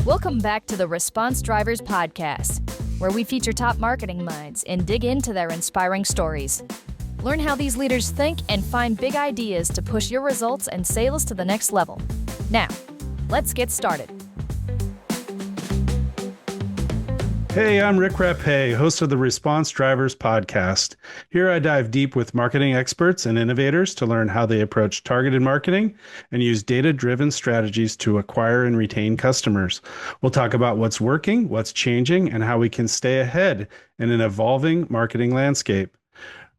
Welcome back to the Response Drivers Podcast, where we feature top marketing minds and dig into their inspiring stories. Learn how these leaders think and find big ideas to push your results and sales to the next level. Now, let's get started. Hey, I'm Rick Rapay, host of the Response Drivers Podcast. Here I dive deep with marketing experts and innovators to learn how they approach targeted marketing and use data-driven strategies to acquire and retain customers. We'll talk about what's working, what's changing, and how we can stay ahead in an evolving marketing landscape.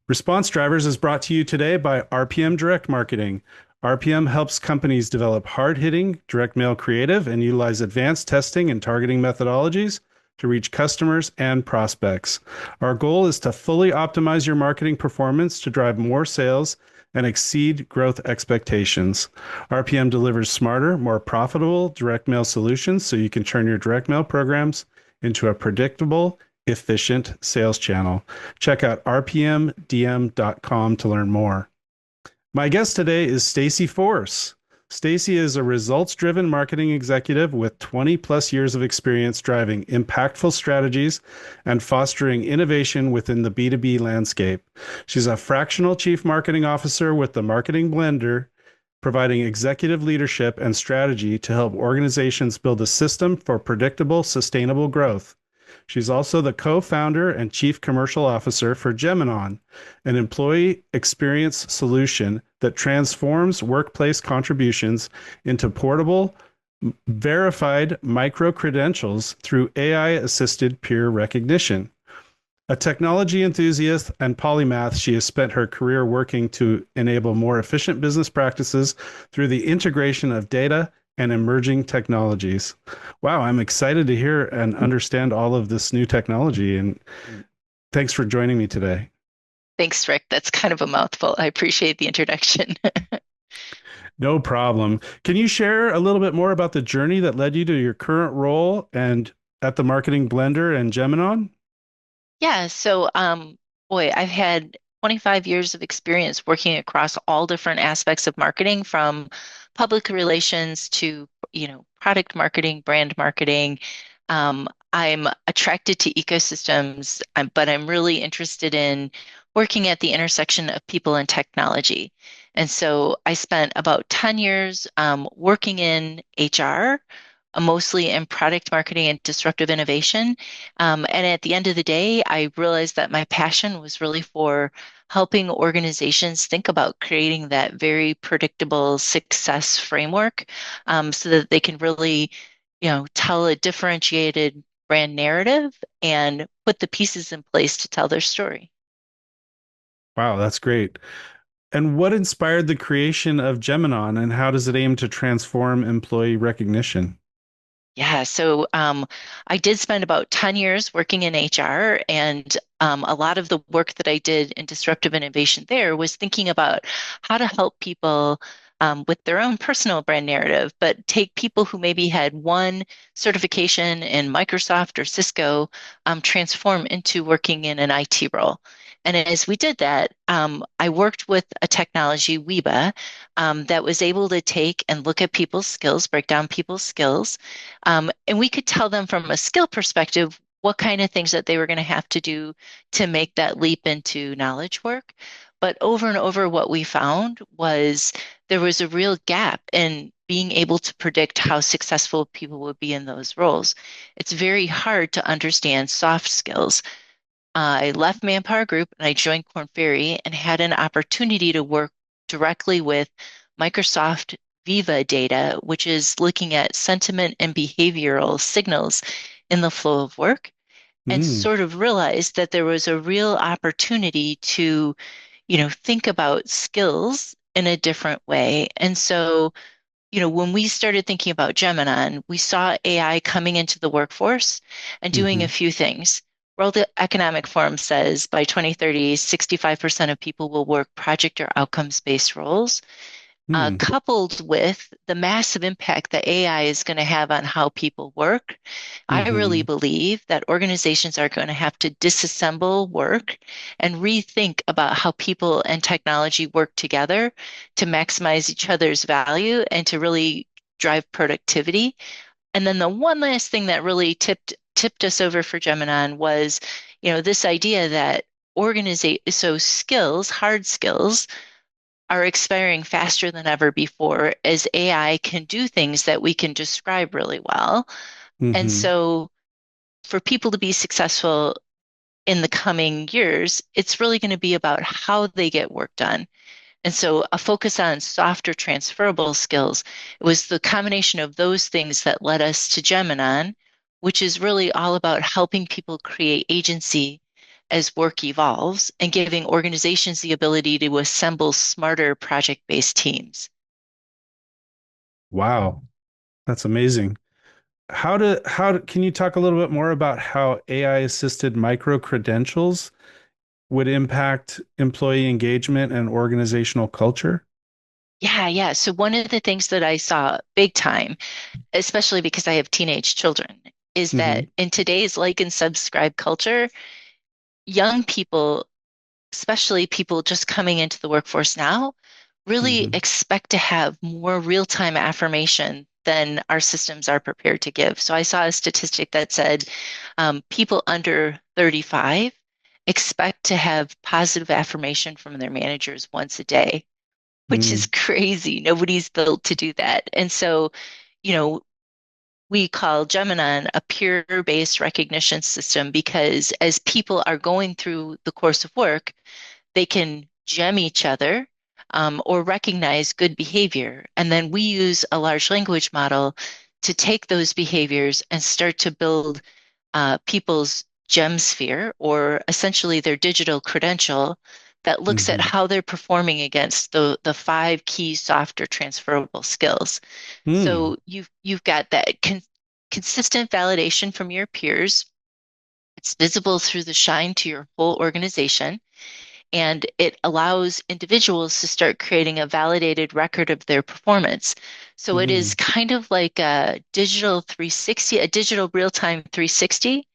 Response Drivers is brought to you today by RPM Direct Marketing. RPM helps companies develop hard-hitting direct mail creative and utilize advanced testing and targeting methodologies to reach customers and prospects. Our goal is to fully optimize your marketing performance to drive more sales and exceed growth expectations. RPM delivers smarter, more profitable direct mail solutions so you can turn your direct mail programs into a predictable, efficient sales channel. Check out rpmdm.com to learn more. My guest today is Stacey Force. Stacey is a results-driven marketing executive with 20 plus years of experience driving impactful strategies and fostering innovation within the B2B landscape. She's a fractional chief marketing officer with the Marketing Blender, providing executive leadership and strategy to help organizations build a system for predictable, sustainable growth. She's also the co-founder and chief commercial officer for Geminon, an employee experience solution that transforms workplace contributions into portable, verified micro-credentials through AI-assisted peer recognition. A technology enthusiast and polymath, she has spent her career working to enable more efficient business practices through the integration of data and emerging technologies. Wow, I'm excited to hear and understand all of this new technology, and thanks for joining me today. Thanks, Rick. That's kind of a mouthful. I appreciate the introduction. No problem. Can you share a little bit more about the journey that led you to your current role and at the Marketing Blender and Geminon? Yeah, I've had 25 years of experience working across all different aspects of marketing, from public relations to, product marketing, brand marketing. I'm attracted to ecosystems, but I'm really interested in working at the intersection of people and technology. And so I spent about 10 years working in HR, mostly in product marketing and disruptive innovation. And at the end of the day, I realized that my passion was really for helping organizations think about creating that very predictable success framework, so that they can really, tell a differentiated brand narrative and put the pieces in place to tell their story. Wow, that's great. And what inspired the creation of Geminon, and how does it aim to transform employee recognition? Yeah, I did spend about 10 years working in HR, and a lot of the work that I did in disruptive innovation there was thinking about how to help people with their own personal brand narrative, but take people who maybe had one certification in Microsoft or Cisco, transform into working in an IT role. And as we did that, I worked with a technology, Weeba, that was able to take and look at people's skills, break down people's skills, and we could tell them from a skill perspective what kind of things that they were going to have to do to make that leap into knowledge work. But over and over, what we found was there was a real gap in being able to predict how successful people would be in those roles. It's very hard to understand soft skills. I left Manpower Group and I joined Korn Ferry and had an opportunity to work directly with Microsoft Viva data, which is looking at sentiment and behavioral signals in the flow of work, and sort of realized that there was a real opportunity to, think about skills in a different way. And so, when we started thinking about Geminon, we saw AI coming into the workforce and doing a few things. World Economic Forum says by 2030, 65% of people will work project or outcomes-based roles. Coupled with the massive impact that AI is going to have on how people work, I really believe that organizations are going to have to disassemble work and rethink about how people and technology work together to maximize each other's value and to really drive productivity. And then the one last thing that really tipped us over for Geminon was, this idea that skills, hard skills, are expiring faster than ever before as AI can do things that we can describe really well. And Mm-hmm. so for people to be successful in the coming years, it's really going to be about how they get work done. And so a focus on softer transferable skills, it was the combination of those things that led us to Geminon, which is really all about helping people create agency as work evolves and giving organizations the ability to assemble smarter project-based teams. Wow, that's amazing. Can you talk a little bit more about how AI assisted micro credentials would impact employee engagement and organizational culture? Yeah, yeah. So one of the things that I saw big time, especially because I have teenage children, is Mm-hmm. that in today's like and subscribe culture, young people, especially people just coming into the workforce now, really Mm-hmm. expect to have more real-time affirmation than our systems are prepared to give. So I saw a statistic that said people under 35 expect to have positive affirmation from their managers once a day, which is Mm. crazy. Nobody's built to do that. And so, you know, we call Geminon a peer-based recognition system because as people are going through the course of work, they can gem each other or recognize good behavior. And then we use a large language model to take those behaviors and start to build people's gem sphere, or essentially their digital credential that looks at Mm-hmm. how they're performing against the five key soft or transferable skills. Mm. So you've got that consistent validation from your peers. It's visible through the shine to your whole organization, and it allows individuals to start creating a validated record of their performance. So it is Mm. kind of like a digital 360, a digital real-time 360,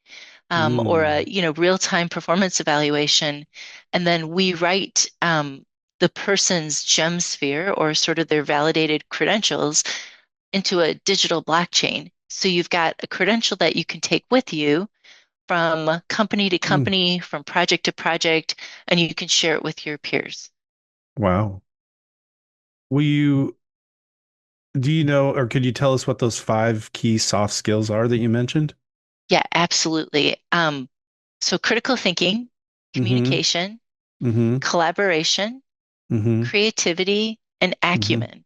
or a Mm. real-time performance evaluation. And then we write the person's gem sphere, or sort of their validated credentials, into a digital blockchain. So you've got a credential that you can take with you from company to Mm. company, from project to project, and you can share it with your peers. Wow. Will you, do you know, or could you tell us what those five key soft skills are that you mentioned? Yeah, absolutely. So critical thinking, Mm-hmm. communication, Mm-hmm. collaboration, Mm-hmm. creativity, and Mm-hmm. acumen.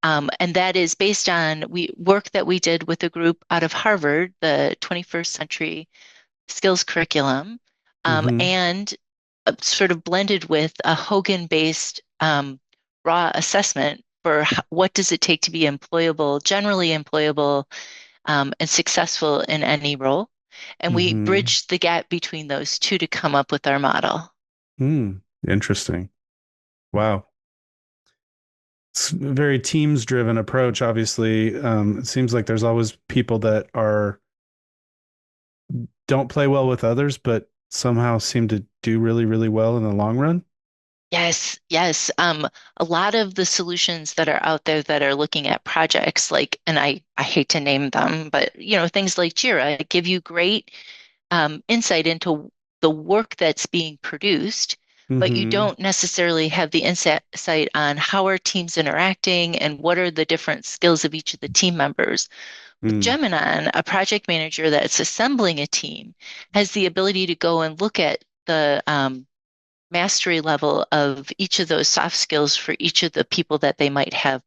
And that is based on work that we did with a group out of Harvard, the 21st Century Skills Curriculum, Mm-hmm. and sort of blended with a Hogan-based raw assessment for what does it take to be employable, generally employable, and successful in any role. And we Mm-hmm. bridged the gap between those two to come up with our model. Mm. Interesting. Wow. It's a very teams driven approach, obviously. It seems like there's always people that are don't play well with others, but somehow seem to do really, really well in the long run. Yes, yes. A lot of the solutions that are out there that are looking at projects like, and I hate to name them, but things like Jira give you great insight into the work that's being produced, but you Mm-hmm. don't necessarily have the insight on how are teams interacting and what are the different skills of each of the team members. With Mm. Geminon, a project manager that's assembling a team has the ability to go and look at the mastery level of each of those soft skills for each of the people that they might have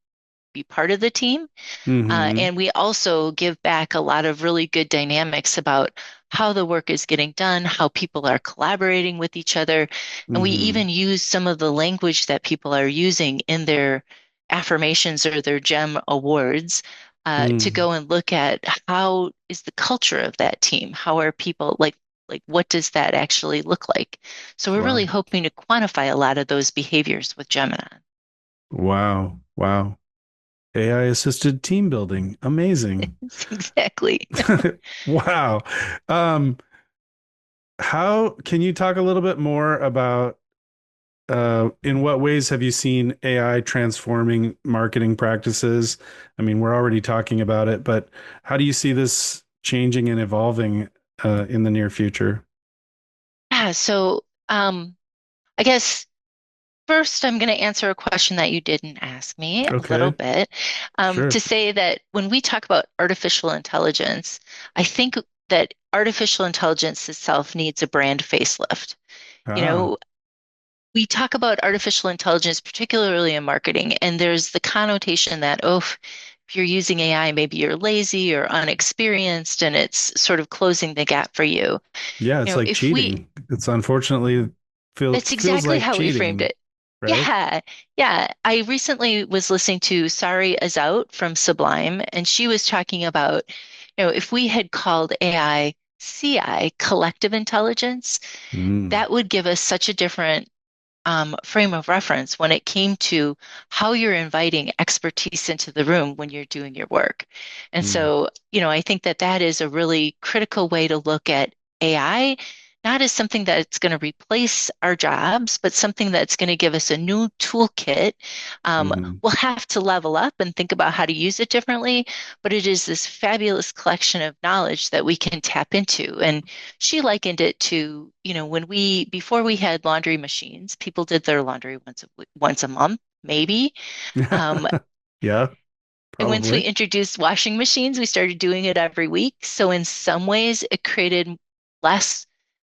be part of the team. Mm-hmm. And we also give back a lot of really good dynamics about how the work is getting done, how people are collaborating with each other. And we Mm-hmm. even use some of the language that people are using in their affirmations or their GEM awards to Mm. go and look at how is the culture of that team? How are people like what does that actually look like? So we're really Wow. hoping to quantify a lot of those behaviors with Gemini. Wow. Wow. AI assisted team building. Amazing. Exactly. Wow. Um, how can you talk a little bit more about in what ways have you seen AI transforming marketing practices? I mean, we're already talking about it, but how do you see this changing and evolving in the near future? Yeah, so I guess first I'm going to answer a question that you didn't ask me a little Okay, bit, sure. to say that when we talk about artificial intelligence, I think that artificial intelligence itself needs a brand facelift. You Ah, know, we talk about artificial intelligence, particularly in marketing, and there's the connotation that, oh, if you're using AI, maybe you're lazy or unexperienced, and it's sort of closing the gap for you. yeah, You it's know, like if we, cheating. It's unfortunately That's feels exactly like how we framed cheating, it. right? Yeah, yeah. I recently was listening to Sorry Is Out from Sublime, and she was talking about, if we had called AI CI, collective intelligence, Mm, that would give us such a different frame of reference when it came to how you're inviting expertise into the room when you're doing your work. And mm, so, I think that that is a really critical way to look at AI, not as something that's going to replace our jobs, but something that's going to give us a new toolkit. mhm. We'll have to level up and think about how to use it differently, but it is this fabulous collection of knowledge that we can tap into. And she likened it to, when before we had laundry machines, people did their laundry once a month, maybe. Um, Yeah, and once we probably. introduced washing machines, we started doing it every week. So in some ways, it created less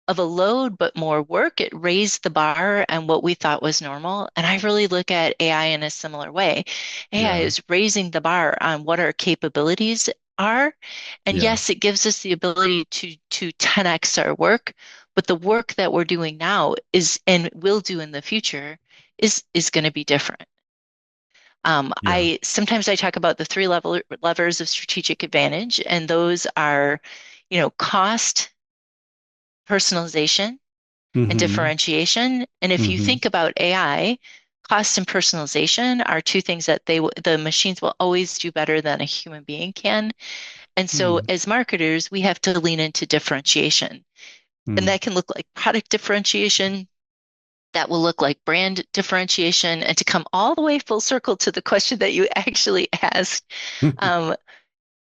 of a load, but more work. It raised the bar and what we thought was normal. And I really look at AI in a similar way. AI Yeah, is raising the bar on what our capabilities are. And yeah, yes, it gives us the ability to 10x our work, but the work that we're doing now is and will do in the future is going to be different. yeah. I sometimes I talk about the three levers of strategic advantage, and those are, cost, personalization, and Mm-hmm. differentiation. And if you Mm-hmm. think about AI, cost and personalization are two things that the machines will always do better than a human being can. And so Mm, as marketers, we have to lean into differentiation. And mm. that can look like product differentiation. That will look like brand differentiation. And to come all the way full circle to the question that you actually asked, um,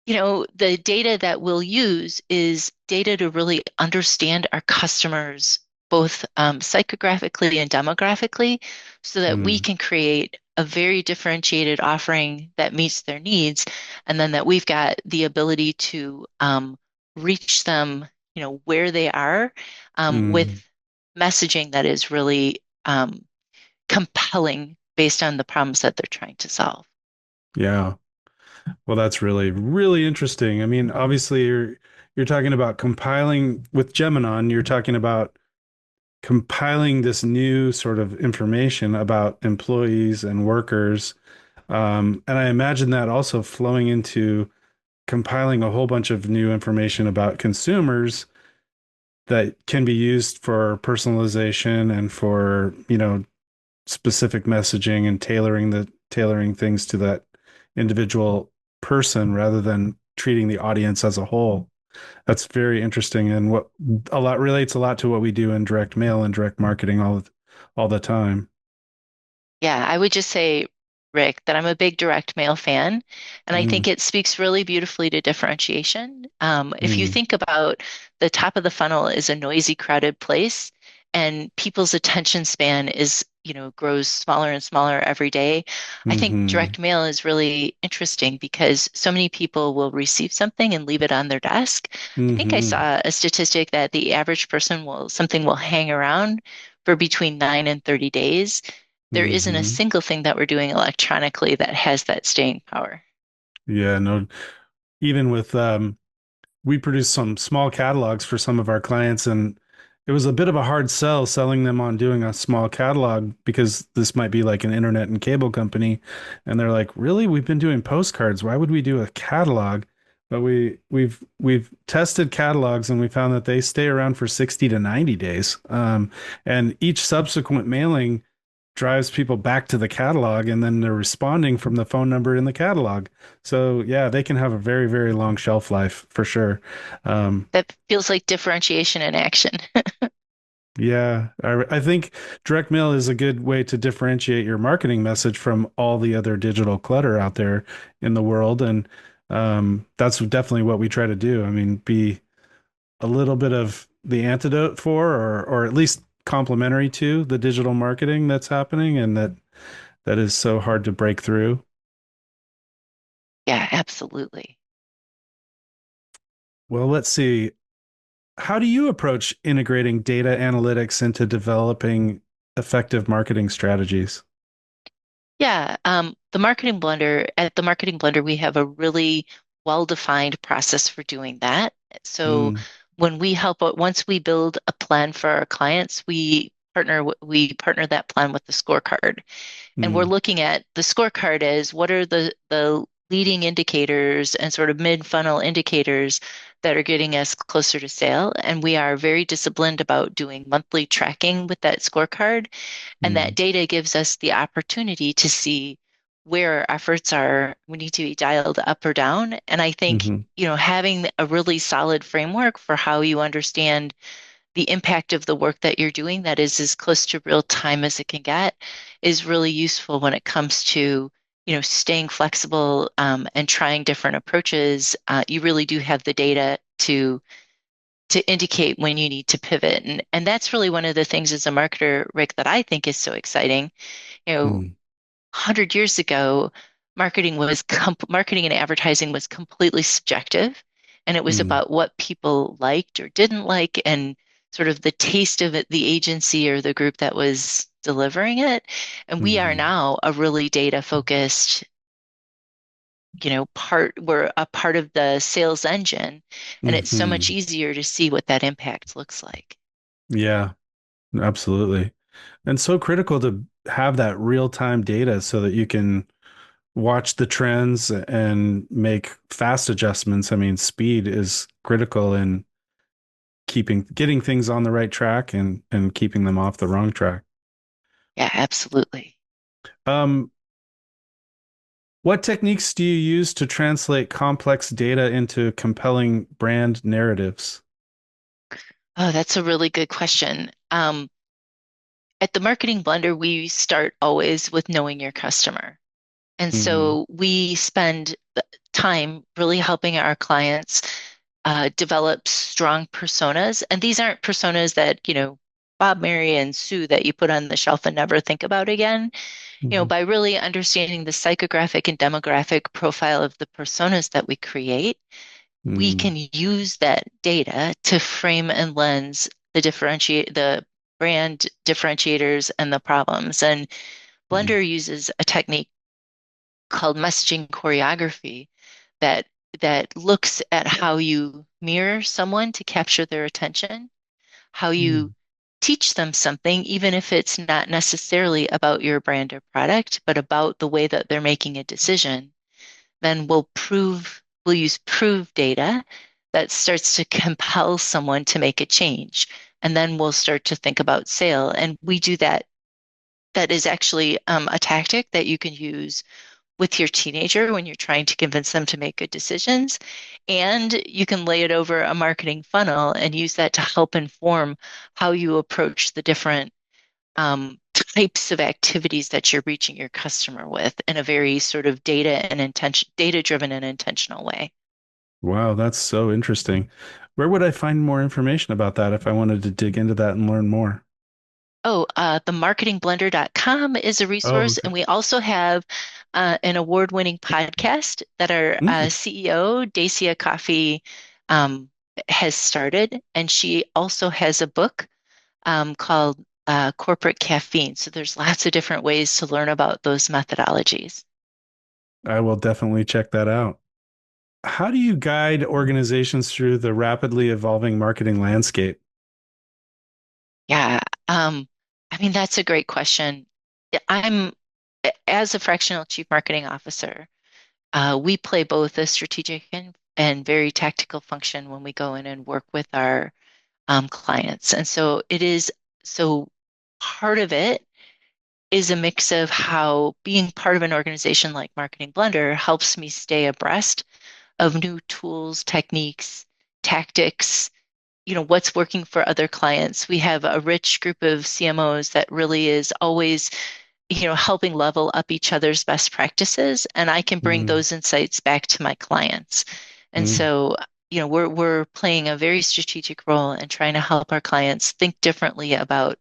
the data that we'll use is data to really understand our customers, both psychographically and demographically, so that we Mm, can create a very differentiated offering that meets their needs, and then that we've got the ability to reach them, where they are, with mm. messaging that is really compelling based on the problems that they're trying to solve. Yeah. Well, that's really, really interesting. I mean, obviously you're talking about compiling with Geminon, you're talking about compiling this new sort of information about employees and workers. And I imagine that also flowing into compiling a whole bunch of new information about consumers that can be used for personalization and for, specific messaging and tailoring things to that individual person rather than treating the audience as a whole. That's very interesting and what a lot relates a lot to what we do in direct mail and direct marketing all the time. Yeah, I would just say, Rick, that I'm a big direct mail fan, and I Mm, think it speaks really beautifully to differentiation. If you mm, think about the top of the funnel is a noisy, crowded place, and people's attention span is, grows smaller and smaller every day. I think mm-hmm, direct mail is really interesting because so many people will receive something and leave it on their desk. I think I mm-hmm, saw a statistic that the average person something will hang around for between 9 and 30 days. There isn't a mm-hmm. single thing that we're doing electronically that has that staying power. Yeah, no, even with we produce some small catalogs for some of our clients, and it was a bit of a hard sell selling them on doing a small catalog because this might be like an internet and cable company. And they're like, really? We've been doing postcards. Why would we do a catalog? But we've tested catalogs and we found that they stay around for 60 to 90 days. And each subsequent mailing drives people back to the catalog and then they're responding from the phone number in the catalog. So yeah, they can have a very, very long shelf life for sure. Um, That feels like differentiation in action. Yeah, I think direct mail is a good way to differentiate your marketing message from all the other digital clutter out there in the world. And that's definitely what we try to do. I mean, be a little bit of the antidote for, or at least complementary to the digital marketing that's happening and that is so hard to break through. Yeah, absolutely. Well, let's see. How do you approach integrating data analytics into developing effective marketing strategies? Yeah, at the Marketing Blender, we have a really well-defined process for doing that. So Mm, when we help out, once we build a plan for our clients, we partner that plan with the scorecard. And we're mm, looking at the scorecard as what are the leading indicators and sort of mid-funnel indicators that are getting us closer to sale. And we are very disciplined about doing monthly tracking with that scorecard. And that mm, data gives us the opportunity to see where our efforts are, we need to be dialed up or down. And I think, mhm, having a really solid framework for how you understand the impact of the work that you're doing that is as close to real time as it can get is really useful when it comes to staying flexible and trying different approaches. You really do have the data to indicate when you need to pivot, and that's really one of the things as a marketer, Rick, that I think is so exciting. you know mm, 100 years ago, marketing and advertising was completely subjective, and it was mm, about what people liked or didn't like, and sort of the taste of it, the agency or the group that was delivering it. And we are mhm, now a really data focused, we're a part of the sales engine, and it's so much mhm. easier to see what that impact looks like. Yeah, absolutely. And so critical to have that real-time data so that you can watch the trends and make fast adjustments. I mean, speed is critical in getting things on the right track and keeping them off the wrong track. Yeah, absolutely. Um, what techniques do you use to translate complex data into compelling brand narratives? Oh, that's a really good question. At the Marketing Blender, we start always with knowing your customer. And Hmm. so we spend time really helping our clients develop strong personas. And these aren't personas that, Bob, Mary, and Sue that you put on the shelf and never think about again. Hmm. By really understanding the psychographic and demographic profile of the personas that we create, we Hmm. can use that data to frame and lens the brand differentiators and the problems. And Hmm. Blender uses a technique called messaging choreography that that looks at how you mirror someone to capture their attention, how you Hmm. teach them something, even if it's not necessarily about your brand or product, but about the way that they're making a decision. Then we'll use prove data that starts to compel someone to make a change. And then we'll start to think about sale. And we do that. That is actually a tactic that you can use with your teenager when you're trying to convince them to make good decisions. And you can lay it over a marketing funnel and use that to help inform how you approach the different types of activities that you're reaching your customer with in a very sort of data driven and intentional way. Wow, that's so interesting. Where would I find more information about that if I wanted to dig into that and learn more? Oh, the marketingblender.com is a Oh, resource. okay. And we also have an award-winning podcast that our Mm. CEO, Dacia Coffee, um, has started. And she also has a book called Corporate Caffeine. So there's lots of different ways to learn about those methodologies. I will definitely check that out. How do you guide organizations through the rapidly evolving marketing landscape? Yeah. Um, I mean, that's a great question. I'm, as a fractional chief marketing officer, we play both a strategic and very tactical function when we go in and work with our clients. And so part of it is a mix of how being part of an organization like Marketing Blender helps me stay abreast of new tools, techniques, tactics, what's working for other clients. We have a rich group of CMOs that really is always, helping level up each other's best practices, and I can bring Mm, those insights back to my clients. And mm, so, we're playing a very strategic role in trying to help our clients think differently about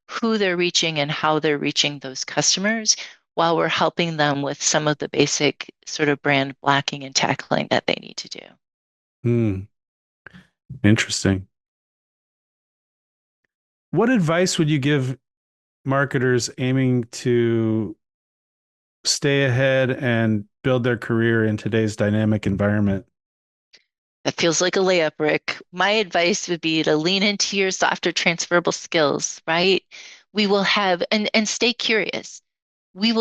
who they're reaching and how they're reaching those customers, while we're helping them with some of the basic sort of brand blocking and tackling that they need to do. mm. Interesting. What advice would you give marketers aiming to stay ahead and build their career in today's dynamic environment? That feels like a layup, Rick. My advice would be to lean into your softer transferable skills, right? We will have, and stay curious. We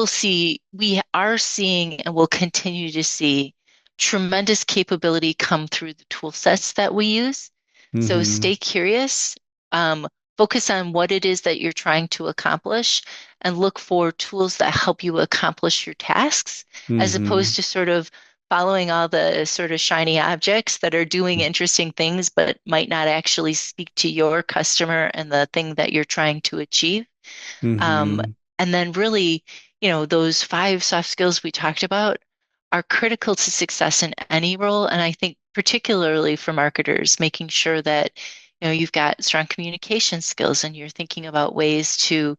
are seeing and will continue to see tremendous capability come through the tool sets that we use. So Hmm. stay curious, um, focus on what it is that you're trying to accomplish, and look for tools that help you accomplish your tasks, as Hmm. opposed to sort of following all the sort of shiny objects that are doing interesting things, but might not actually speak to your customer and the thing that you're trying to achieve. Um, Hmm. and then really, those five soft skills we talked about are critical to success in any role. And I think particularly for marketers, making sure that, you've got strong communication skills and you're thinking about ways to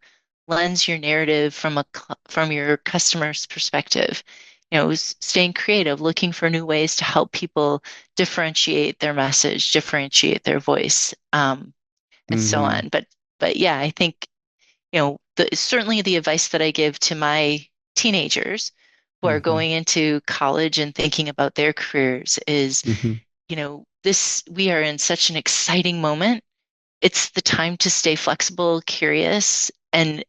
lens your narrative from your customer's perspective. Staying creative, looking for new ways to help people differentiate their message, differentiate their voice, and so Hmm. on. But yeah, I think certainly the advice that I give to my teenagers who are Hmm. going into college and thinking about their careers is, Hmm. we are in such an exciting moment. It's the time to stay flexible, curious, and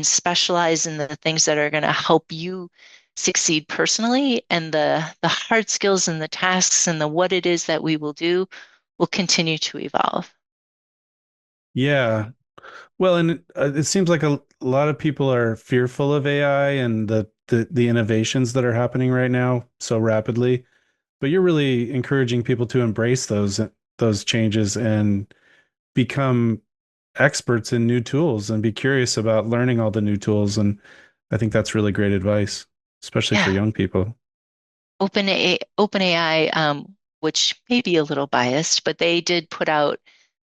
specialize in the things that are going to help you succeed personally. And the hard skills and the tasks and the what it is that we will do will continue to evolve. Yeah. Well, and it seems like a lot of people are fearful of AI and the innovations that are happening right now so rapidly. But you're really encouraging people to embrace those changes and become experts in new tools and be curious about learning all the new tools. And I think that's really great advice, especially for Yeah. young people. OpenAI, which may be a little biased, but they did put out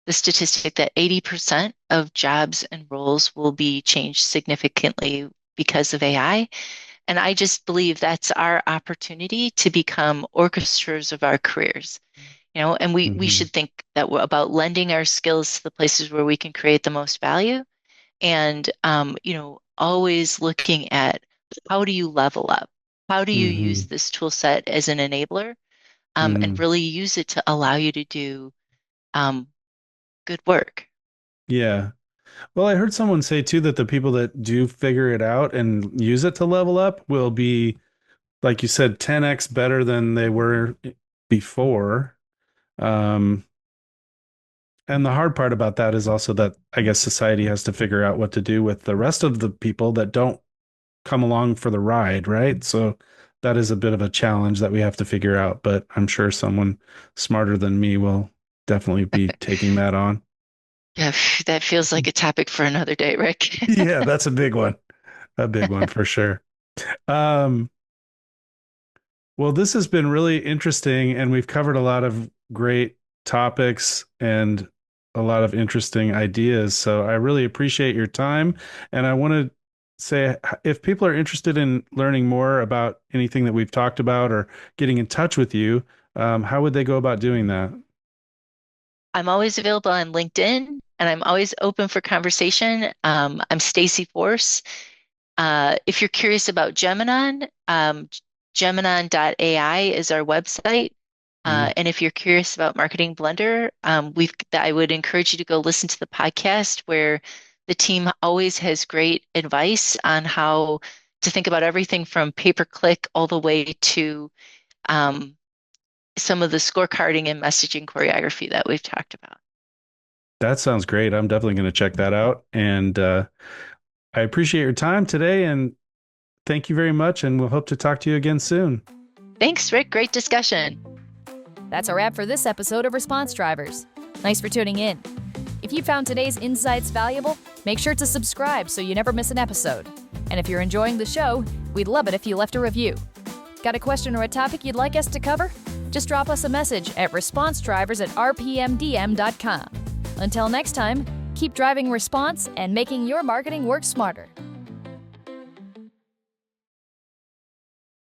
the statistic that 80% of jobs and roles will be changed significantly because of AI. And I just believe that's our opportunity to become orchestras of our careers. And we Hmm. should think that we're about lending our skills to the places where we can create the most value, and always looking at how do you level up? How do you use Hmm. this tool set as an enabler, and Hmm. really use it to allow you to do um, good work? Yeah. Well, I heard someone say too that the people that do figure it out and use it to level up will be, like you said, 10x better than they were before. Um, and the hard part about that is also that I guess society has to figure out what to do with the rest of the people that don't come along for the ride, right? So that is a bit of a challenge that we have to figure out, but I'm sure someone smarter than me will definitely be taking that on. Yeah, that feels like a topic for another day, Rick. Yeah, that's a big one. A big one for sure. Um, well, this has been really interesting, and we've covered a lot of great topics and a lot of interesting ideas. So I really appreciate your time. And I want to say if people are interested in learning more about anything that we've talked about or getting in touch with you, how would they go about doing that? I'm always available on LinkedIn, and I'm always open for conversation. I'm Stacey Force. If you're curious about Geminon, Geminon.ai is our website. Mm, And if you're curious about Marketing Blender, I would encourage you to go listen to the podcast where the team always has great advice on how to think about everything from pay-per-click all the way to um, some of the scorecarding and messaging choreography that we've talked about. that sounds great. I'm definitely going to check that out. And I appreciate your time today and thank you very much. And we'll hope to talk to you again soon. Thanks, Rick. Great discussion. That's a wrap for this episode of Response Drivers. Thanks for tuning in. If you found today's insights valuable, make sure to subscribe so you never miss an episode. And if you're enjoying the show, we'd love it if you left a review. Got a question or a topic you'd like us to cover? Just drop us a message at responsedrivers@rpmdm.com. Until next time, keep driving response and making your marketing work smarter.